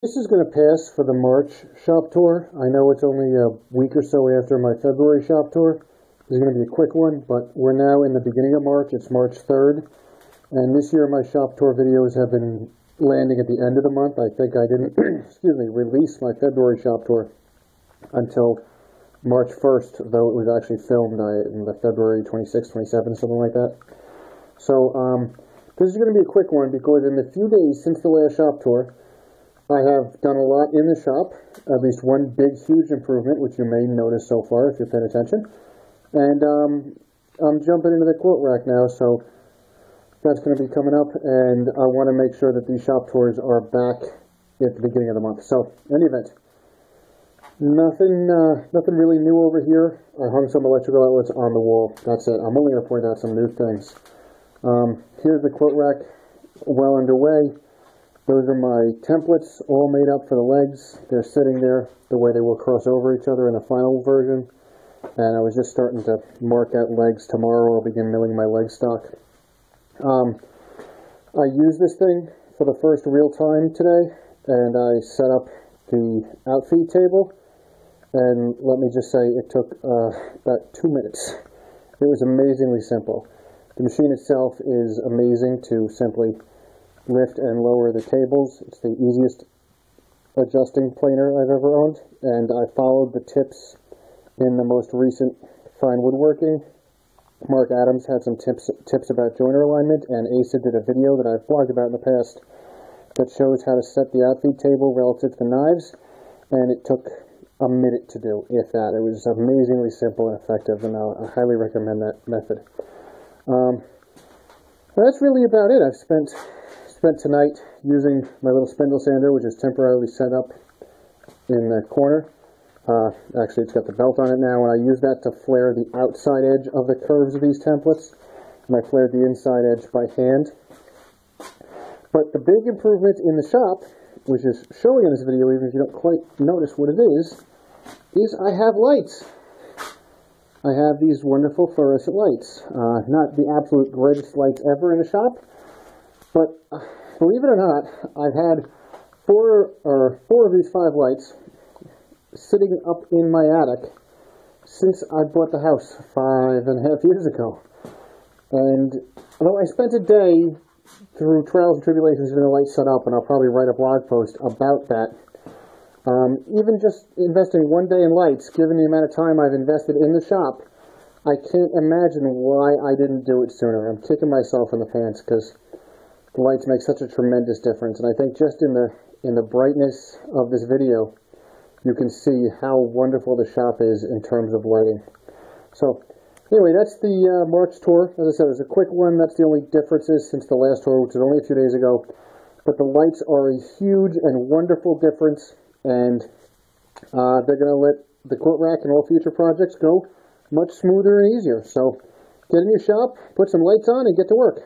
This is going to pass for the March shop tour. I know it's only a week or so after my February shop tour. This is going to be a quick one, but we're now in the beginning of March. It's March 3rd. And this year my shop tour videos have been landing at the end of the month. I think I didn't, release my February shop tour until March 1st, though it was actually filmed in the February 26th, 27th, something like that. So, this is going to be a quick one because in the few days since the last shop tour, I have done a lot in the shop, at least one big, huge improvement, which you may notice so far if you've paid attention. And I'm jumping into the quote rack now, so that's going to be coming up, and I want to make sure that these shop tours are back at the beginning of the month. So, in any event, nothing really new over here. I hung some electrical outlets on the wall. That's it. I'm only going to point out some new things. Here's the quote rack well underway. Those are my templates, all made up for the legs. They're sitting there the way they will cross over each other in the final version. And I was just starting to mark out legs. Tomorrow I'll begin milling my leg stock. I used this thing for the first real time today, and I set up the outfeed table. And let me just say, it took about 2 minutes. It was amazingly simple. The machine itself is amazing to simply lift and lower the tables. It's the easiest adjusting planer I've ever owned, and I followed the tips in the most recent fine woodworking. Mark Adams had some tips about joiner alignment, and Asa did a video that I've blogged about in the past that shows how to set the outfeed table relative to the knives, and it took a minute to do, if that. It was amazingly simple and effective, and I highly recommend that method. That's really about it. I've spent tonight using my little spindle sander, which is temporarily set up in the corner. Actually, it's got the belt on it now, and I use that to flare the outside edge of the curves of these templates, and I flared the inside edge by hand. But the big improvement in the shop, which is showing in this video even if you don't quite notice what it is I have lights. I have these wonderful fluorescent lights. Not the absolute greatest lights ever in the shop, but believe it or not, I've had four of these 5 lights sitting up in my attic since I bought the house 5.5 years ago. And although I spent a day through trials and tribulations getting the lights set up, and I'll probably write a blog post about that, even just investing 1 day in lights, given the amount of time I've invested in the shop, I can't imagine why I didn't do it sooner. I'm kicking myself in the pants because the lights make such a tremendous difference, and I think just in the brightness of this video, you can see how wonderful the shop is in terms of lighting. So, anyway, that's the March tour. As I said, it was a quick one. That's the only differences since the last tour, which was only a few days ago. But the lights are a huge and wonderful difference, and they're going to let the quote rack and all future projects go much smoother and easier. So, get in your shop, put some lights on, and get to work.